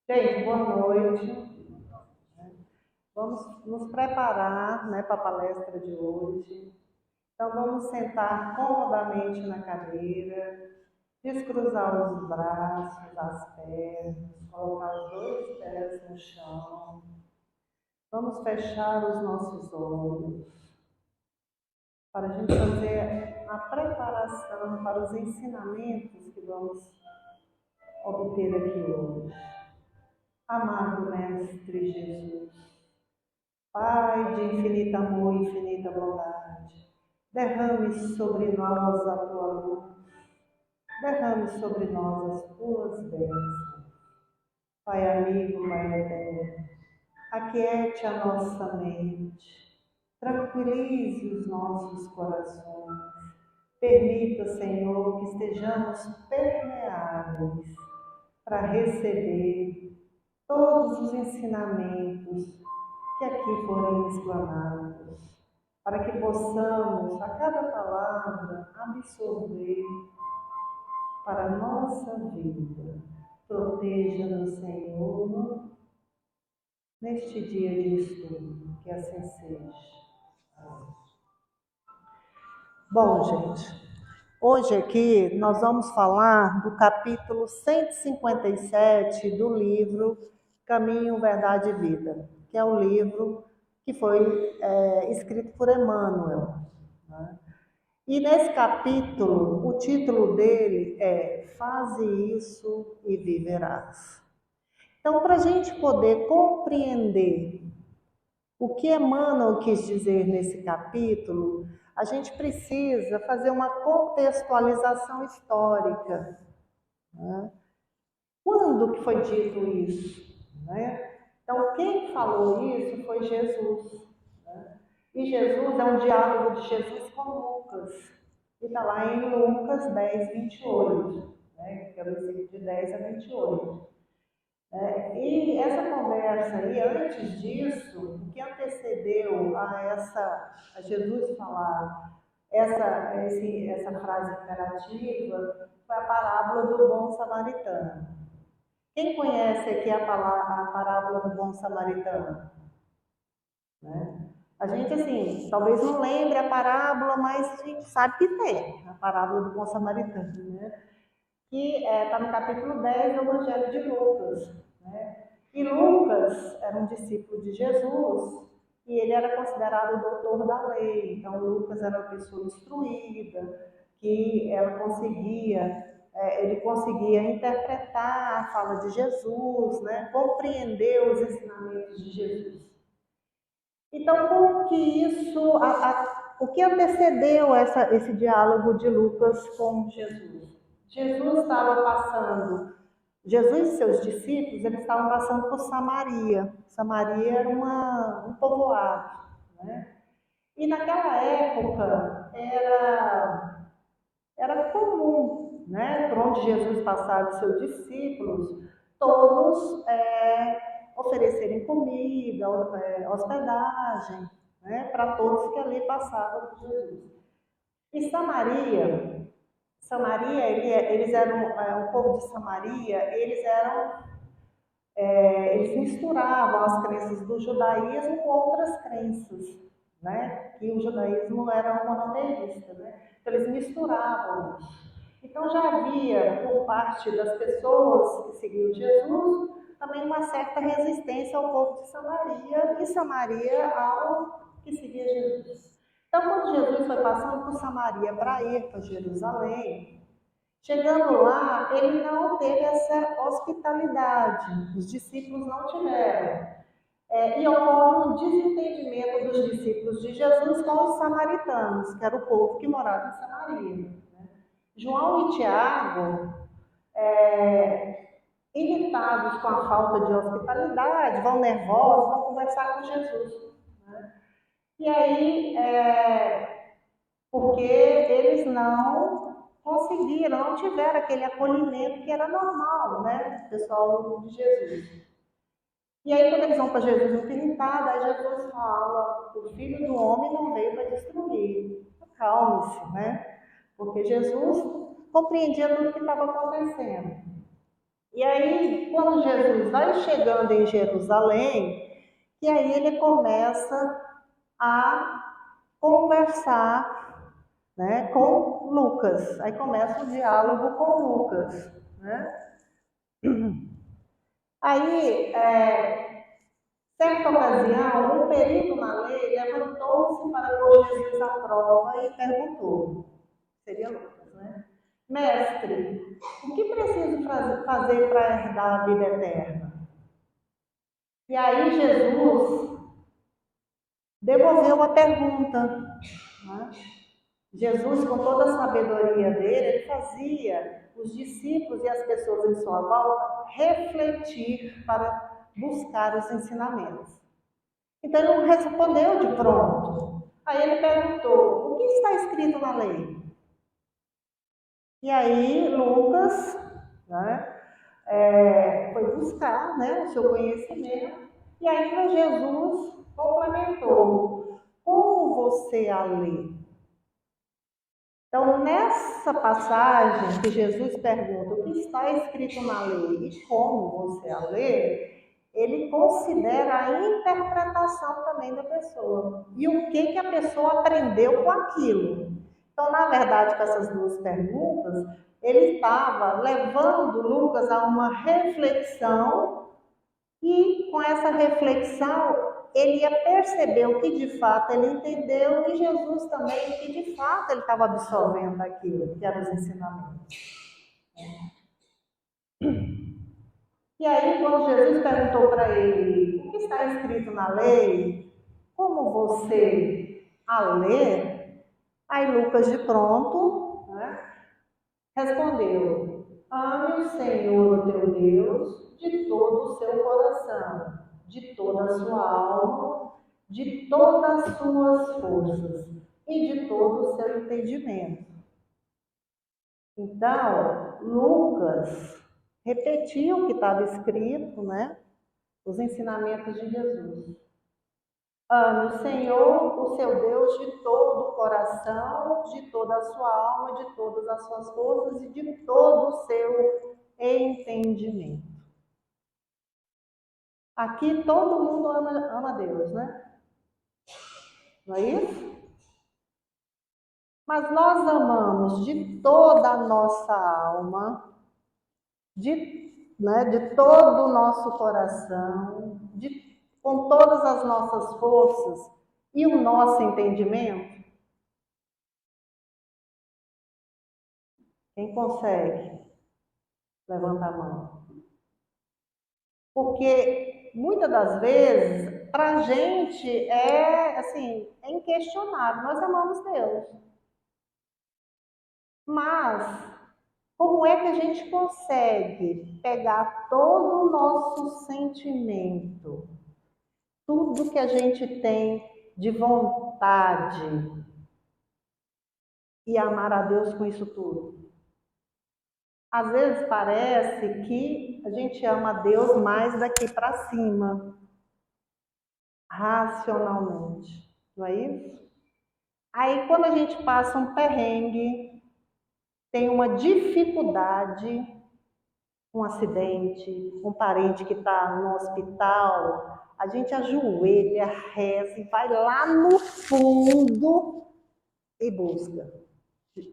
Gente, boa noite. Vamos nos preparar, né, para a palestra de hoje. Então, vamos sentar comodamente na cadeira, descruzar os braços, as pernas, colocar os dois pés no chão. Vamos fechar os nossos olhos para a gente fazer a preparação para os ensinamentos que vamos obter aqui hoje. Amado Mestre Jesus, Pai de infinito amor e infinita bondade, derrame sobre nós a tua luz, derrame sobre nós as tuas bênçãos. Pai amigo, Pai eterno, aquiete a nossa mente, tranquilize os nossos corações. Permita, Senhor, que estejamos permeáveis para receber todos os ensinamentos que aqui foram explanados, para que possamos, a cada palavra, absorver para a nossa vida. Proteja-nos, Senhor, neste dia de estudo, que assim seja. Bom, gente, hoje aqui nós vamos falar do capítulo 157 do livro Caminho, Verdade e Vida, que é o livro que foi escrito por Emmanuel, né? E nesse capítulo, o título dele é Faze isso e viverás. Então, para a gente poder compreender o que Emmanuel quis dizer nesse capítulo, a gente precisa fazer uma contextualização histórica, né? Quando que foi dito isso, né? Então, quem falou isso foi Jesus, né? E Jesus é um diálogo de Jesus com Lucas, que está lá em Lucas 10, 28, né? Que é o versículo de 10 a 28. E essa conversa aí, antes disso, o que antecedeu a Jesus falar essa frase imperativa foi a parábola do bom samaritano. Quem conhece aqui a parábola do bom samaritano? Né? A gente, assim, talvez não lembre a parábola, mas a gente sabe que tem a parábola do bom samaritano, né? Que está no capítulo 10 do Evangelho de Lucas, né? E Lucas era um discípulo de Jesus e ele era considerado o doutor da lei. Então, Lucas era uma pessoa instruída, que ele conseguia interpretar a fala de Jesus, né? Compreender os ensinamentos de Jesus. Então, como que isso, o que antecedeu esse diálogo de Lucas com Jesus? Jesus estava passando, Jesus e seus discípulos, eles estavam passando por Samaria. Samaria era um povoado, né? E naquela época era comum, né, por onde Jesus passava os seus discípulos, todos oferecerem comida, hospedagem, né, para todos que ali passavam por Jesus. E Samaria, eles eram, o povo de Samaria, eles misturavam as crenças do judaísmo com outras crenças, né? Que o judaísmo era monoteísta, né? Então eles misturavam isso. Então já havia, por parte das pessoas que seguiam Jesus, também uma certa resistência ao povo de Samaria e Samaria ao que seguia Jesus. Então, quando Jesus foi passando por Samaria para ir para Jerusalém, chegando lá, ele não teve essa hospitalidade, os discípulos não tiveram. E ocorre um desentendimento dos discípulos de Jesus com os samaritanos, que era o povo que morava em Samaria. João e Tiago, irritados com a falta de hospitalidade, vão nervosos, vão conversar com Jesus. E aí, porque eles não conseguiram, não tiveram aquele acolhimento que era normal, né, pessoal de Jesus. E aí, quando eles vão para Jesus irritado, aí Jesus fala: o filho do homem não veio para destruir. Acalme-se, né? Porque Jesus compreendia tudo o que estava acontecendo. E aí, quando Jesus vai chegando em Jerusalém, e aí ele começa a conversar, né, com Lucas. Aí começa o diálogo com Lucas, né? Aí, certa ocasião, um perito na lei levantou-se para pôr Jesus à prova e perguntou, seria Lucas, né? Mestre, o que preciso fazer para herdar a vida eterna? E aí Jesus devolveu a pergunta, né? Jesus, com toda a sabedoria dele, ele fazia os discípulos e as pessoas em sua volta refletir para buscar os ensinamentos. Então ele não respondeu de pronto. Aí ele perguntou: o que está escrito na lei? E aí Lucas, né, foi buscar, né, o seu conhecimento, e aí Jesus complementou: como você a lê? Então, nessa passagem que Jesus pergunta o que está escrito na lei e como você a lê, ele considera a interpretação também da pessoa e o que a pessoa aprendeu com aquilo. Então, na verdade, com essas duas perguntas, ele estava levando Lucas a uma reflexão e com essa reflexão ele ia perceber o que de fato ele entendeu e Jesus também o que de fato ele estava absorvendo daquilo, que eram os ensinamentos. E aí, quando Jesus perguntou para ele o que está escrito na lei, como você a lê, aí Lucas de pronto, né, respondeu: ame o Senhor, o teu Deus, de todo o seu coração, de toda a sua alma, de todas as suas forças e de todo o seu entendimento. Então, Lucas repetiu o que estava escrito, né? Os ensinamentos de Jesus. Ame o Senhor, o seu Deus, de todo o coração, de toda a sua alma, de todas as suas forças e de todo o seu entendimento. Aqui todo mundo ama Deus, né? Não é isso? Mas nós amamos de toda a nossa alma, de todo o nosso coração, com todas as nossas forças e o nosso entendimento. Quem consegue? Levanta a mão. Porque muitas das vezes, para a gente é assim, é inquestionável. Nós amamos Deus. Mas como é que a gente consegue pegar todo o nosso sentimento, tudo que a gente tem de vontade e amar a Deus com isso tudo? Às vezes parece que a gente ama a Deus mais daqui para cima, racionalmente, não é isso? Aí quando a gente passa um perrengue, tem uma dificuldade, um acidente, um parente que está no hospital, a gente ajoelha, reza e vai lá no fundo e busca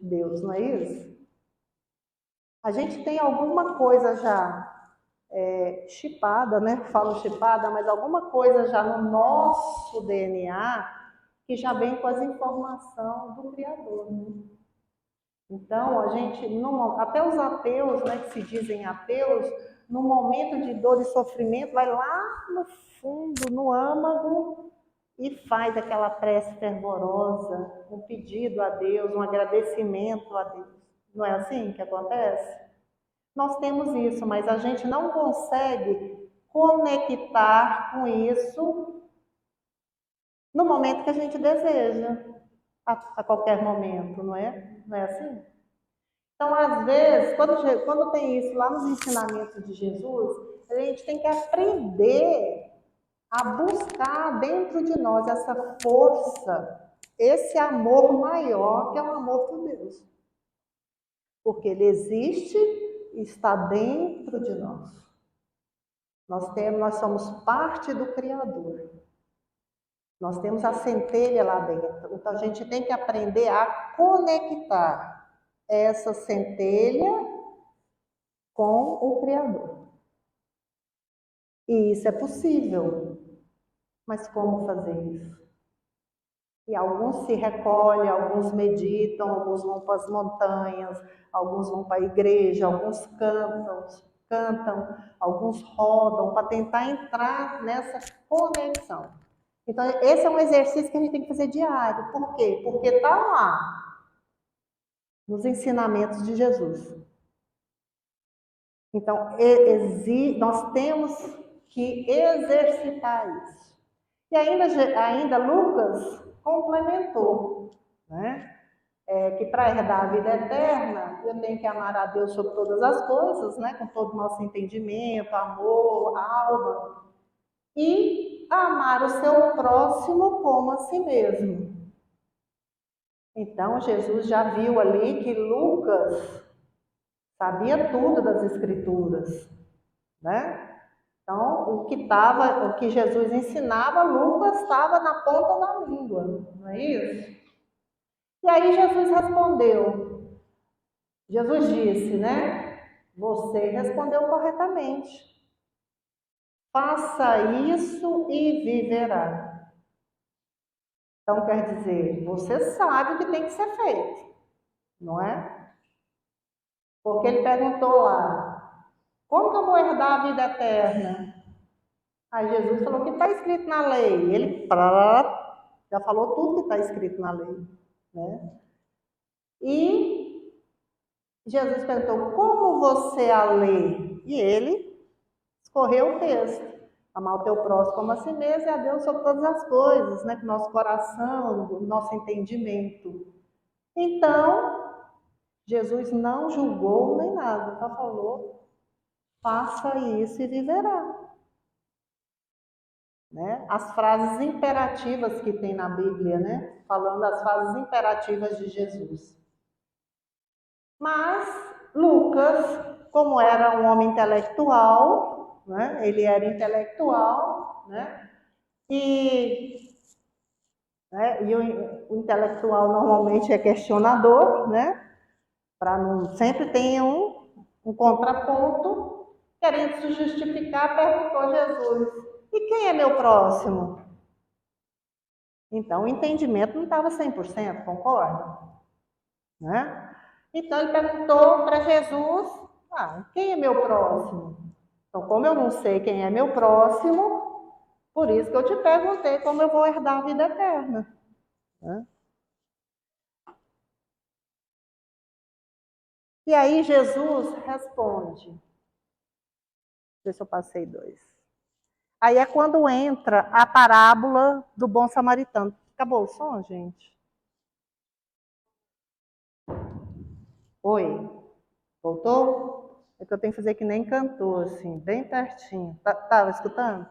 Deus, não é isso? A gente tem alguma coisa já chipada, né? Falo chipada, mas alguma coisa já no nosso DNA que já vem com as informações do Criador, né? Então, a gente, até os ateus, né, que se dizem ateus, no momento de dor e sofrimento, vai lá no fundo, no âmago, e faz aquela prece fervorosa, um pedido a Deus, um agradecimento a Deus. Não é assim que acontece? Nós temos isso, mas a gente não consegue conectar com isso no momento que a gente deseja, a qualquer momento, não é? Não é assim? Então, às vezes, quando tem isso lá nos ensinamentos de Jesus, a gente tem que aprender a buscar dentro de nós essa força, esse amor maior que é o amor por Deus. Porque ele existe, está dentro de nós. Nós somos parte do Criador. Nós temos a centelha lá dentro. Então a gente tem que aprender a conectar essa centelha com o Criador. E isso é possível. Mas como fazer isso? E alguns se recolhem, alguns meditam, alguns vão para as montanhas, alguns vão para a igreja, alguns cantam, alguns rodam para tentar entrar nessa conexão. Então, esse é um exercício que a gente tem que fazer diário. Por quê? Porque está lá, nos ensinamentos de Jesus. Então, nós temos que exercitar isso. E ainda Lucas complementou, né? Que para herdar a vida eterna, eu tenho que amar a Deus sobre todas as coisas, né? Com todo o nosso entendimento, amor, alma. E amar o seu próximo como a si mesmo. Então, Jesus já viu ali que Lucas sabia tudo das Escrituras, né? Então, o que Jesus ensinava, Lucas estava na ponta da língua, não é isso? E aí Jesus respondeu. Jesus disse, né? Você respondeu corretamente. Faça isso e viverá. Então, quer dizer, você sabe o que tem que ser feito, não é? Porque ele perguntou lá, como que eu vou herdar a vida eterna? Aí Jesus falou que está escrito na lei. Ele já falou tudo que está escrito na lei, né? E Jesus perguntou, como você a lê? E ele escorreu o texto. Amar o teu próximo como a si mesmo e a Deus sobre todas as coisas, né? Com nosso coração, nosso entendimento. Então, Jesus não julgou nem nada, só falou, faça isso e viverá. Né? As frases imperativas que tem na Bíblia, né? Falando as frases imperativas de Jesus. Mas Lucas, como era um homem intelectual, né? Ele era intelectual, né? E o intelectual normalmente é questionador, né? Para não sempre tem um contraponto, querendo se justificar, perguntou a Jesus: e quem é meu próximo? Então, o entendimento não estava 100%, concorda? Né? Então, ele perguntou para Jesus, quem é meu próximo? Então, como eu não sei quem é meu próximo, por isso que eu te perguntei como eu vou herdar a vida eterna. Né? E aí, Jesus responde. Deixa eu ver se eu passei 2. Aí é quando entra a parábola do bom samaritano. Acabou o som, gente? Oi? Voltou? É que eu tenho que fazer que nem cantor, assim, bem pertinho. Estava escutando?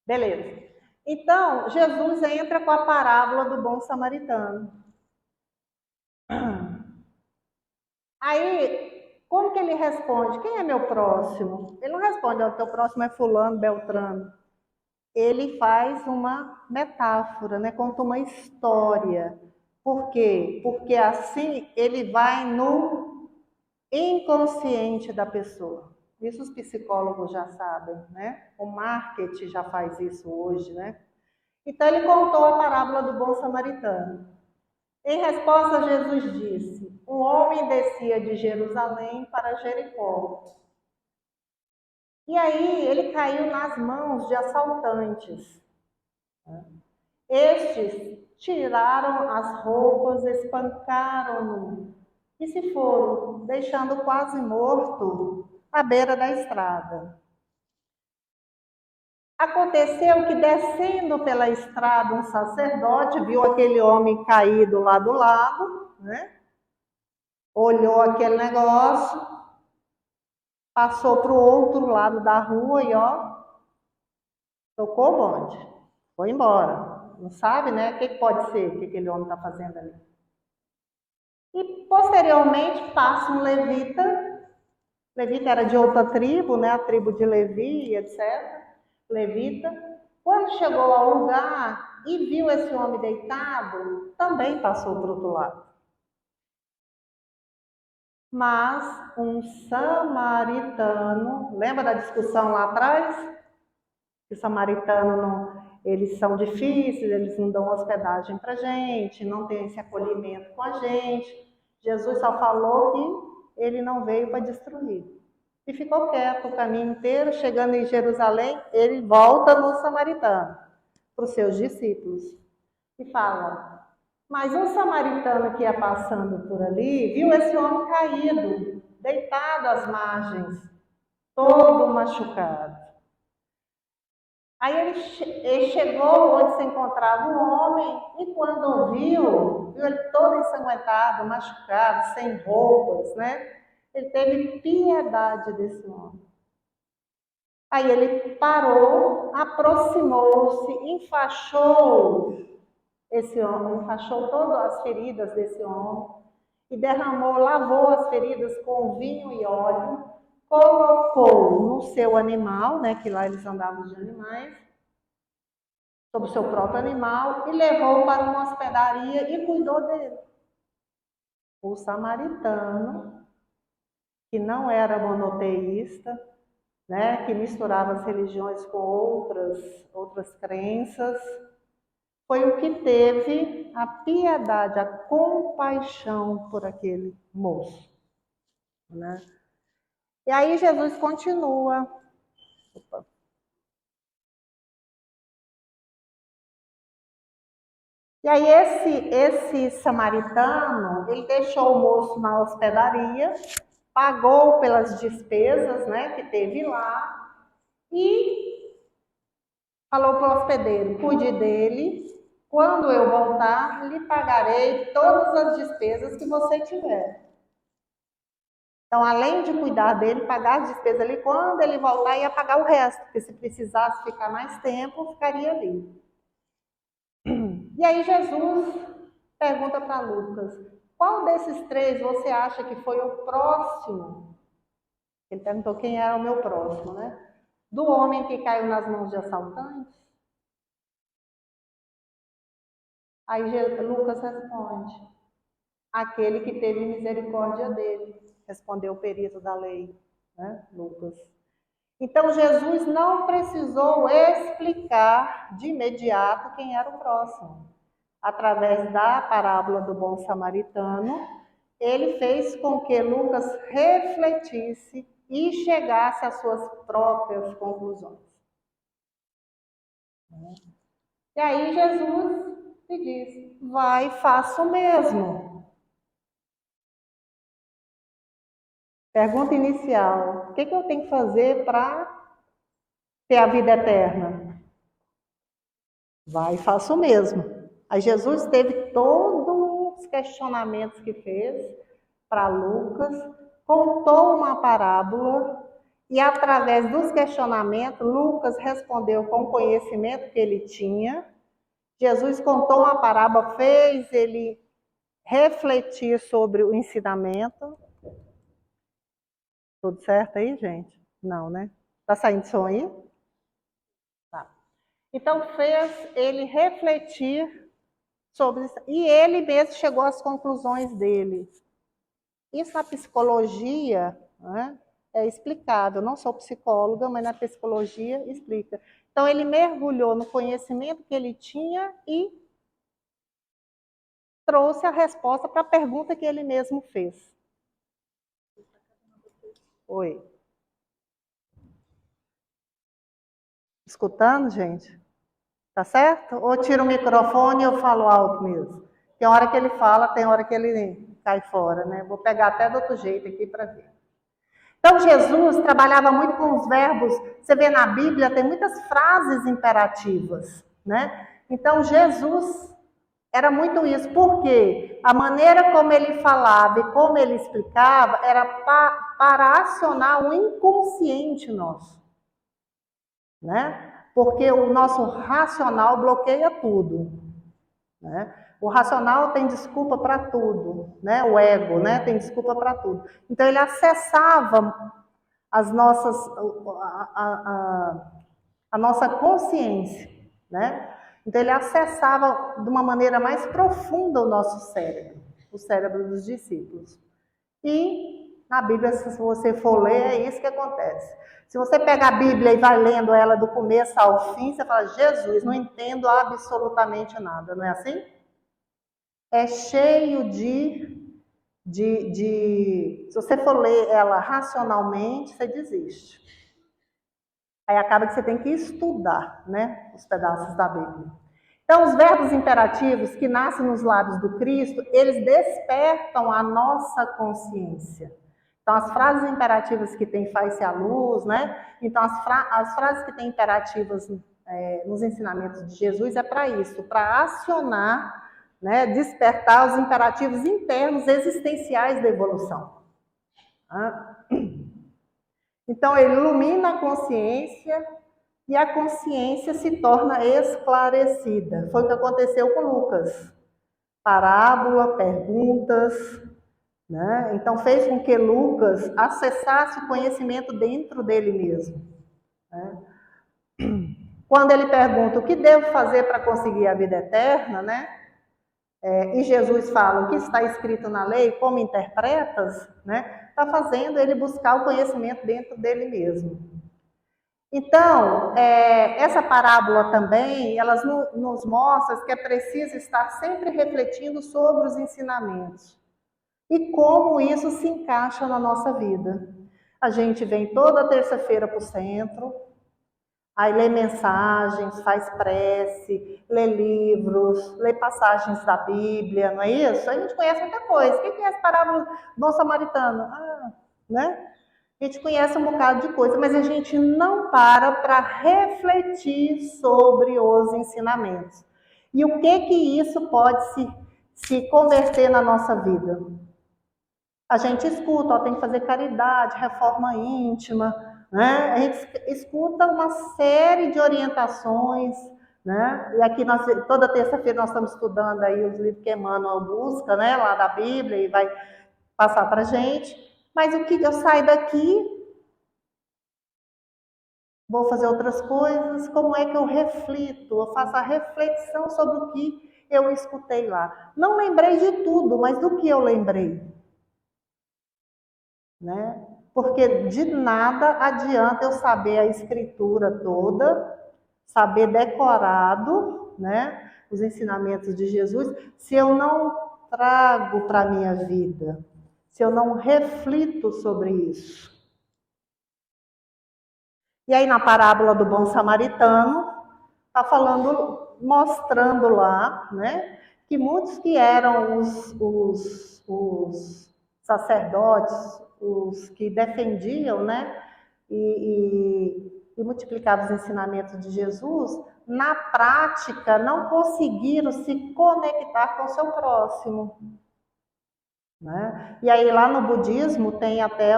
Beleza. Então, Jesus entra com a parábola do bom samaritano. Aí, como que ele responde? Quem é meu próximo? Ele não responde, o teu próximo é fulano, beltrano. Ele faz uma metáfora, né? Conta uma história. Por quê? Porque assim ele vai no inconsciente da pessoa. Isso os psicólogos já sabem, né? O marketing já faz isso hoje, né? Então ele contou a parábola do bom samaritano. Em resposta, Jesus disse: um homem descia de Jerusalém para Jericó. E aí ele caiu nas mãos de assaltantes. Estes tiraram as roupas, espancaram-no e se foram, deixando quase morto à beira da estrada. Aconteceu que, descendo pela estrada, um sacerdote viu aquele homem caído lá do lado, né? Olhou aquele negócio, passou para o outro lado da rua e tocou o bonde, foi embora. Não sabe, né? O que pode ser que aquele homem está fazendo ali? E posteriormente passa um levita Levita era de outra tribo, né? A tribo de Levi, etc. Levita. Quando chegou ao lugar e viu esse homem deitado, também passou para o outro lado. Mas um samaritano, lembra da discussão lá atrás? Que o samaritano não, eles são difíceis, eles não dão hospedagem para gente, não tem esse acolhimento com a gente. Jesus só falou que ele não veio para destruir. E ficou quieto o caminho inteiro. Chegando em Jerusalém, ele volta no samaritano, para os seus discípulos, e fala: mas um samaritano que ia passando por ali, viu esse homem caído, deitado às margens, todo machucado. Aí ele chegou onde se encontrava o homem, e quando viu ele todo ensanguentado, machucado, sem roupas, né? Ele teve piedade desse homem. Aí ele parou, aproximou-se, enfaixou esse homem, enfaixou todas as feridas desse homem e derramou, lavou as feridas com vinho e óleo, colocou no seu animal, né, que lá eles andavam de animais, sobre o seu próprio animal, e levou para uma hospedaria e cuidou dele. O samaritano, que não era monoteísta, né, que misturava as religiões com outras crenças, foi o que teve a piedade, a compaixão por aquele moço, né? E aí Jesus continua. E aí esse samaritano, ele deixou o moço na hospedaria, pagou pelas despesas, né, que teve lá, e falou para o hospedeiro: cuide dele, quando eu voltar, lhe pagarei todas as despesas que você tiver. Então, além de cuidar dele, pagar as despesas ali, quando ele voltar, ia pagar o resto, porque se precisasse ficar mais tempo, ficaria ali. E aí Jesus pergunta para Lucas: qual desses três você acha que foi o próximo? Ele perguntou quem era o meu próximo, né? Do homem que caiu nas mãos de assaltantes? Aí Lucas responde: aquele que teve misericórdia dele, respondeu o perito da lei, né? Lucas. Então Jesus não precisou explicar de imediato quem era o próximo. Através da parábola do bom samaritano, ele fez com que Lucas refletisse e chegasse às suas próprias conclusões. E aí Jesus lhe diz: vai e faça o mesmo. Pergunta inicial: o que eu tenho que fazer para ter a vida eterna? Vai e faça o mesmo. Aí Jesus teve todos os questionamentos que fez para Lucas, contou uma parábola e através dos questionamentos, Lucas respondeu com o conhecimento que ele tinha. Jesus contou uma parábola, fez ele refletir sobre o ensinamento. Tudo certo aí, gente? Não, né? Tá saindo som aí? Tá. Então fez ele refletir sobre isso. E ele mesmo chegou às conclusões dele. Isso na psicologia, né, é explicável. Eu não sou psicóloga, mas na psicologia explica. Então ele mergulhou no conhecimento que ele tinha e trouxe a resposta para a pergunta que ele mesmo fez. Oi. Escutando, gente? Tá certo? Ou tira o microfone e eu falo alto mesmo. Tem hora que ele fala, tem hora que ele cai fora, né? Vou pegar até do outro jeito aqui para ver. Então Jesus trabalhava muito com os verbos. Você vê na Bíblia, tem muitas frases imperativas, né? Então Jesus era muito isso. Por quê? A maneira como ele falava e como ele explicava era para acionar o inconsciente nosso, né? Porque o nosso racional bloqueia tudo, né? O racional tem desculpa para tudo, né? O ego, né? Tem desculpa para tudo. Então ele acessava as nossas, a nossa consciência, né? Então ele acessava de uma maneira mais profunda o nosso cérebro, o cérebro dos discípulos. E na Bíblia, se você for ler, é isso que acontece. Se você pega a Bíblia e vai lendo ela do começo ao fim, você fala, Jesus, não entendo absolutamente nada, não é assim? É cheio se você for ler ela racionalmente, você desiste. Aí acaba que você tem que estudar, né, os pedaços da Bíblia. Então, os verbos imperativos que nascem nos lábios do Cristo, eles despertam a nossa consciência. Então, as frases imperativas que tem faz-se a luz, né? Então, as frases que têm imperativas nos ensinamentos de Jesus é para isso, para acionar, né, despertar os imperativos internos existenciais da evolução. Então, ele ilumina a consciência e a consciência se torna esclarecida. Foi o que aconteceu com Lucas. Parábola, perguntas, né? Então fez com que Lucas acessasse o conhecimento dentro dele mesmo, né? Quando ele pergunta o que devo fazer para conseguir a vida eterna, né? E Jesus fala o que está escrito na lei, como interpretas, né? Está fazendo ele buscar o conhecimento dentro dele mesmo. Então, essa parábola também, elas nos mostra que é preciso estar sempre refletindo sobre os ensinamentos e como isso se encaixa na nossa vida. A gente vem toda terça-feira para o centro, aí lê mensagens, faz prece, lê livros, lê passagens da Bíblia, não é isso? A gente conhece muita coisa. Quem conhece a parábola do bom samaritano? Né? A gente conhece um bocado de coisa, mas a gente não para refletir sobre os ensinamentos. E o que isso pode se converter na nossa vida? A gente escuta, ó, tem que fazer caridade, reforma íntima, né? A gente escuta uma série de orientações, né? E aqui toda terça-feira nós estamos estudando aí os livros que Emmanuel busca, né? Lá da Bíblia e vai passar para a gente. Mas o que eu saio daqui, vou fazer outras coisas, como é que eu reflito? Eu faço a reflexão sobre o que eu escutei lá. Não lembrei de tudo, mas do que eu lembrei, né? Porque de nada adianta eu saber a escritura toda, saber decorado, né, os ensinamentos de Jesus, se eu não trago para a minha vida, se eu não reflito sobre isso. E aí na parábola do bom samaritano, está falando, mostrando lá, né, que muitos que eram os sacerdotes, os que defendiam, né, e multiplicavam os ensinamentos de Jesus, na prática não conseguiram se conectar com o seu próximo, né? E aí lá no budismo tem até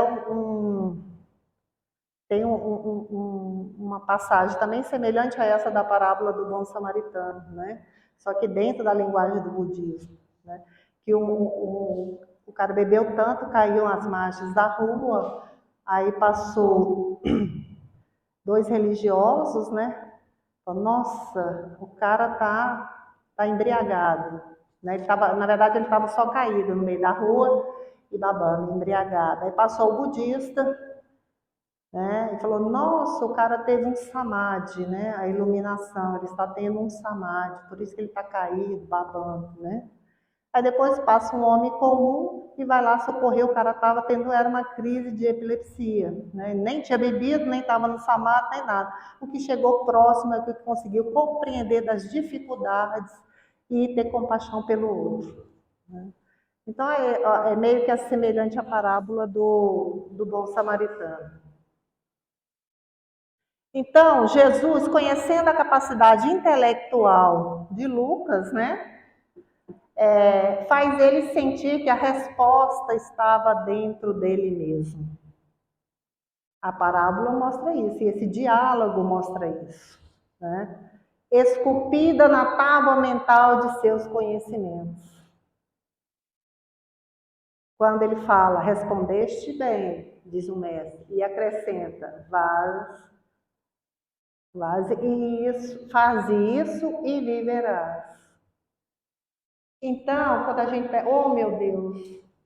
uma passagem também semelhante a essa da parábola do bom samaritano, né? Só que dentro da linguagem do budismo, né? Que o cara bebeu tanto, caiu nas margens da rua, aí passou dois religiosos, né? Falou, nossa, o cara tá embriagado, né? Na verdade, ele estava só caído no meio da rua e babando, embriagado. Aí passou o budista, né? E falou, nossa, o cara teve um samadhi, né? A iluminação, ele está tendo um samadhi, por isso que ele está caído, babando, né? Aí depois passa um homem comum e vai lá socorrer, o cara estava tendo, era uma crise de epilepsia, né? Nem tinha bebido, nem estava no samadhi, nem nada. O que chegou próximo é que conseguiu compreender das dificuldades e ter compaixão pelo outro, né? Então é meio que semelhante à parábola do bom samaritano. Então, Jesus, conhecendo a capacidade intelectual de Lucas, né, faz ele sentir que a resposta estava dentro dele mesmo. A parábola mostra isso, e esse diálogo mostra isso, né? Esculpida na tábua mental de seus conhecimentos. Quando ele fala, respondeste bem, diz o mestre, e acrescenta, faz isso e viverás. Então, quando a gente pega, oh meu Deus,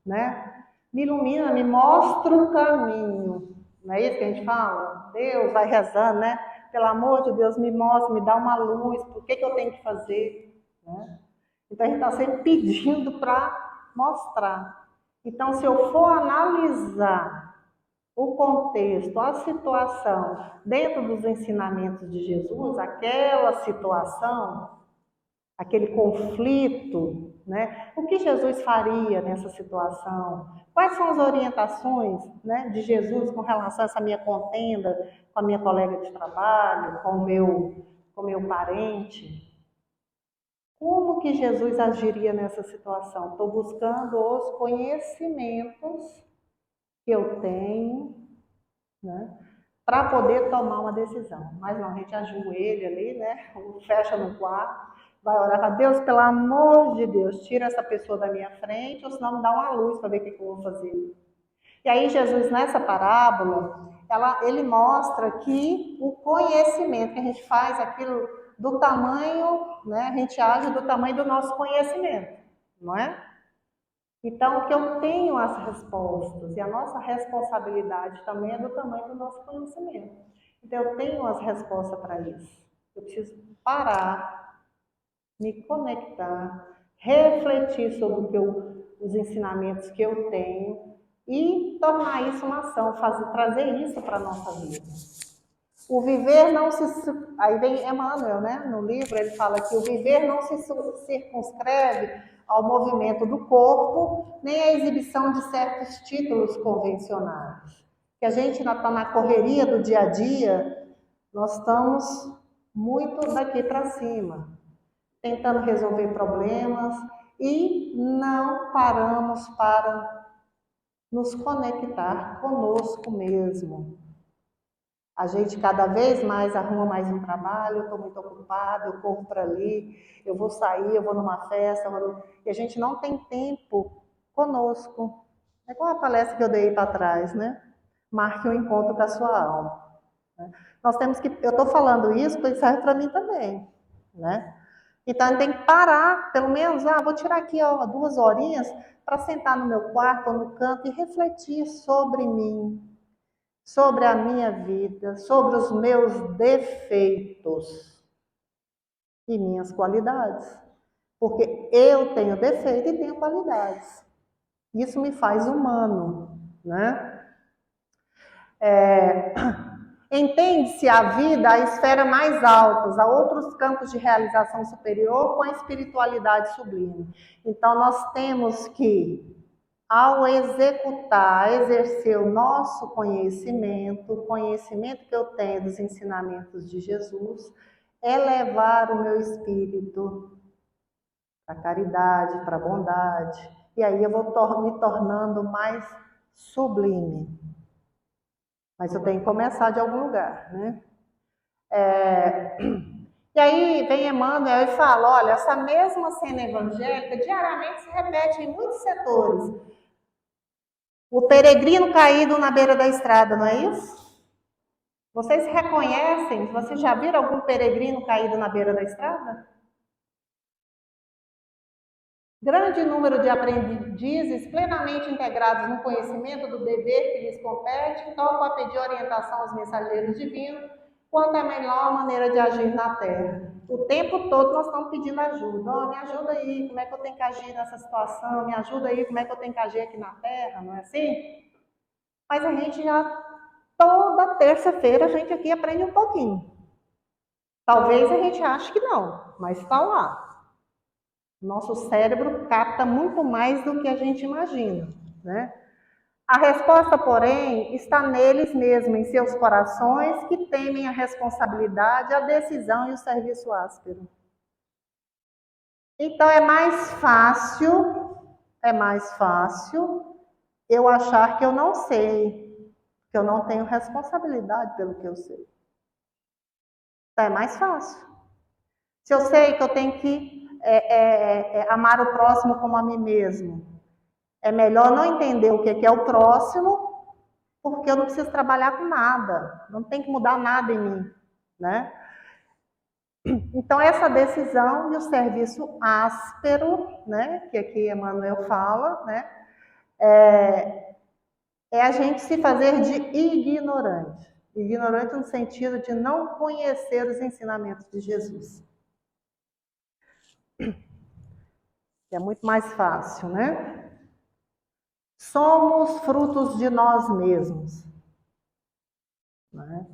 né? Me ilumina, me mostra o caminho. Não é isso que a gente fala? Deus vai rezando, né? Pelo amor de Deus, me mostra, me dá uma luz, por que eu tenho que fazer? Né? Então a gente está sempre pedindo para mostrar. Então, se eu for analisar o contexto, a situação, dentro dos ensinamentos de Jesus, aquela situação, aquele conflito, né? O que Jesus faria nessa situação? Quais são as orientações, né, de Jesus com relação a essa minha contenda com a minha colega de trabalho, com o meu parente? Como que Jesus agiria nessa situação? Estou buscando os conhecimentos que eu tenho, né, para poder tomar uma decisão. Mas não, a gente ajoelha ali, né, fecha no quarto, vai orar para Deus, pelo amor de Deus, tira essa pessoa da minha frente, ou senão me dá uma luz para ver o que eu vou fazer. E aí Jesus, nessa parábola, ele mostra que o conhecimento que a gente faz, aquilo do tamanho, né, a gente age do tamanho do nosso conhecimento, não é? Então, que eu tenho as respostas, e a nossa responsabilidade também é do tamanho do nosso conhecimento. Então, eu tenho as respostas para isso. Eu preciso parar, me conectar, refletir sobre os ensinamentos que eu tenho e tornar isso uma ação, trazer isso para a nossa vida. O viver não se... Aí vem Emmanuel, né? No livro ele fala que o viver não se circunscreve ao movimento do corpo, nem à exibição de certos títulos convencionais. Que a gente está na correria do dia a dia, nós estamos muito daqui para cima, tentando resolver problemas e não paramos para nos conectar conosco mesmo. A gente cada vez mais arruma mais um trabalho, eu estou muito ocupada, eu corro para ali, eu vou sair, eu vou numa festa, e a gente não tem tempo conosco. É igual a palestra que eu dei para trás, né? Marque um encontro com a sua alma. Né? Nós temos que, eu estou falando isso porque serve para mim também, né? Então, a gente tem que parar, pelo menos, vou tirar aqui 2 horinhas para sentar no meu quarto ou no canto e refletir sobre mim, sobre a minha vida, sobre os meus defeitos e minhas qualidades. Porque eu tenho defeito e tenho qualidades. Isso me faz humano, né? Entende-se a vida a esfera mais altas, a outros campos de realização superior com a espiritualidade sublime. Então, nós temos que, ao executar, exercer o nosso conhecimento, o conhecimento que eu tenho dos ensinamentos de Jesus, elevar o meu espírito para a caridade, para a bondade. E aí eu vou me tornando mais sublime. Mas eu tenho que começar de algum lugar, né? E aí vem Emmanuel e fala, olha, essa mesma cena evangélica diariamente se repete em muitos setores. O peregrino caído na beira da estrada, não é isso? Vocês reconhecem? Vocês já viram algum peregrino caído na beira da estrada? Grande número de aprendizes plenamente integrados no conhecimento do dever que lhes compete, topam a pedir orientação aos mensageiros divinos quanto à melhor maneira de agir na Terra. O tempo todo nós estamos pedindo ajuda. Oh, me ajuda aí, como é que eu tenho que agir nessa situação? Me ajuda aí, como é que eu tenho que agir aqui na Terra? Não é assim? Mas a gente já, toda terça-feira, a gente aqui aprende um pouquinho. Talvez a gente ache que não, mas está lá. Nosso cérebro capta muito mais do que a gente imagina, né? A resposta, porém, está neles mesmos, em seus corações, que temem a responsabilidade, a decisão e o serviço áspero. Então é mais fácil eu achar que eu não sei, que eu não tenho responsabilidade pelo que eu sei. Então é mais fácil. Se eu sei que eu tenho que amar o próximo como a mim mesmo, É melhor não entender o que é o próximo, porque eu não preciso trabalhar com nada, não tem que mudar nada em mim, né? Então, essa decisão e o serviço áspero, né, que aqui Emmanuel fala, né, é a gente se fazer de ignorante. Ignorante no sentido de não conhecer os ensinamentos de Jesus. Que é muito mais fácil, né? Somos frutos de nós mesmos, né?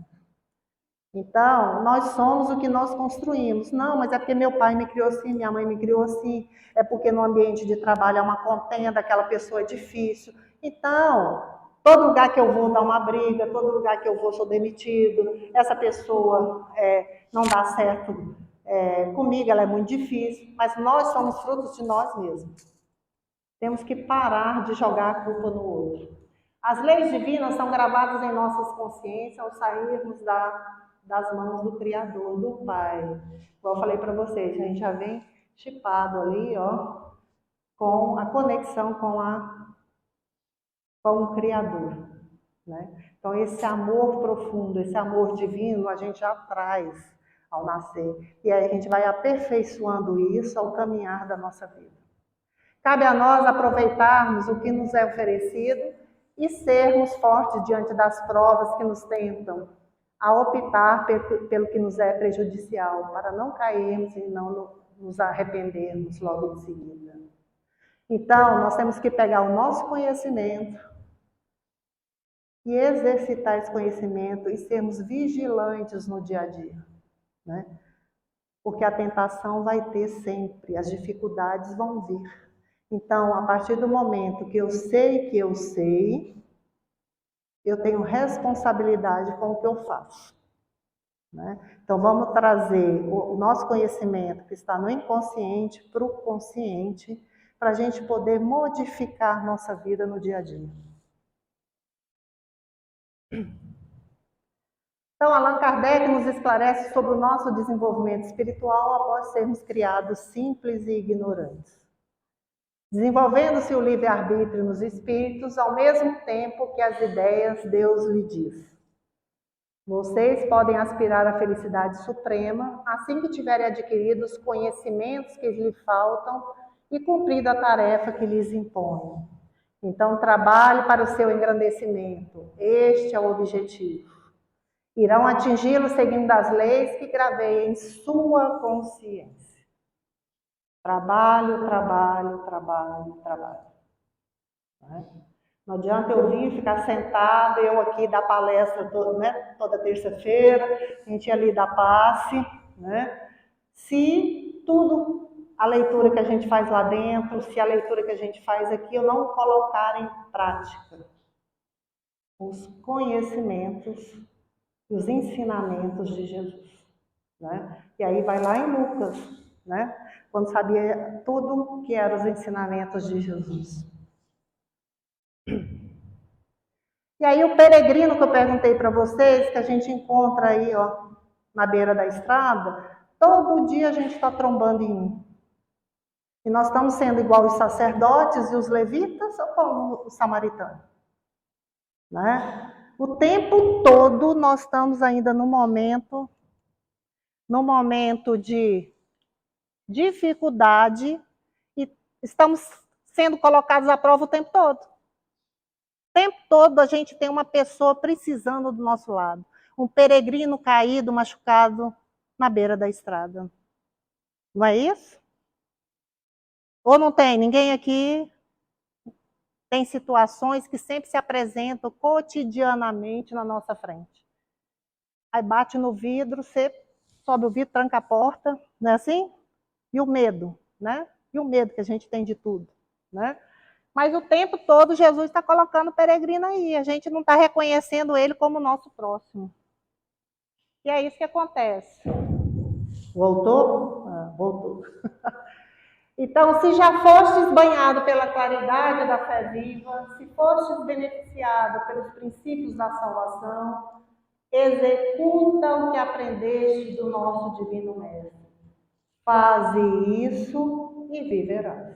Então, nós somos o que nós construímos. Não, mas é porque meu pai me criou assim, minha mãe me criou assim, é porque no ambiente de trabalho é uma contenda, aquela pessoa é difícil. Então, todo lugar que eu vou dá uma briga, todo lugar que eu vou sou demitido, essa pessoa não dá certo comigo, ela é muito difícil, mas nós somos frutos de nós mesmos. Temos que parar de jogar a culpa no outro. As leis divinas são gravadas em nossas consciências ao sairmos das mãos do Criador, do Pai. Como eu falei para vocês, a gente já vem chipado ali, ó, com a conexão com o Criador, né? Então, esse amor profundo, esse amor divino, a gente já traz ao nascer. E aí a gente vai aperfeiçoando isso ao caminhar da nossa vida. Cabe a nós aproveitarmos o que nos é oferecido e sermos fortes diante das provas que nos tentam, a optar pelo que nos é prejudicial, para não cairmos e não nos arrependermos logo em seguida. Então, nós temos que pegar o nosso conhecimento e exercitar esse conhecimento e sermos vigilantes no dia a dia, né? Porque a tentação vai ter sempre, as dificuldades vão vir. Então, a partir do momento que eu sei, eu tenho responsabilidade com o que eu faço, né? Então, vamos trazer o nosso conhecimento que está no inconsciente para o consciente, para a gente poder modificar nossa vida no dia a dia. Então, Allan Kardec nos esclarece sobre o nosso desenvolvimento espiritual após sermos criados simples e ignorantes. Desenvolvendo-se o livre-arbítrio nos espíritos, ao mesmo tempo que as ideias Deus lhe diz. Vocês podem aspirar à felicidade suprema assim que tiverem adquirido os conhecimentos que lhe faltam e cumprido a tarefa que lhes impõe. Então, trabalhe para o seu engrandecimento. Este é o objetivo. Irão atingi-lo seguindo as leis que gravei em sua consciência. Trabalho, trabalho, trabalho, trabalho. Não adianta eu vir ficar sentada, eu aqui dar palestra toda terça-feira, a gente ali dar passe, né? Se tudo, a leitura que a gente faz lá dentro, se a leitura que a gente faz aqui, eu não colocar em prática os conhecimentos e os ensinamentos de Jesus, né? E aí vai lá em Lucas, né? Quando sabia tudo que eram os ensinamentos de Jesus. E aí o peregrino que eu perguntei para vocês, que a gente encontra aí, ó, na beira da estrada, todo dia a gente está trombando em um. E nós estamos sendo igual os sacerdotes e os levitas ou como o samaritano, né? O tempo todo nós estamos ainda no momento de dificuldade e estamos sendo colocados à prova o tempo todo. O tempo todo a gente tem uma pessoa precisando do nosso lado. Um peregrino caído, machucado na beira da estrada. Não é isso? Ou não tem? Ninguém aqui tem situações que sempre se apresentam cotidianamente na nossa frente. Aí bate no vidro, você sobe o vidro, tranca a porta, não é assim? E o medo, né? E o medo que a gente tem de tudo, né? Mas o tempo todo Jesus está colocando o peregrino aí. A gente não está reconhecendo ele como nosso próximo. E é isso que acontece. Voltou? Voltou. Então, se já fostes banhado pela claridade da fé viva, se fostes beneficiado pelos princípios da salvação, executa o que aprendeste do nosso Divino Mestre. Faze isso e viverás.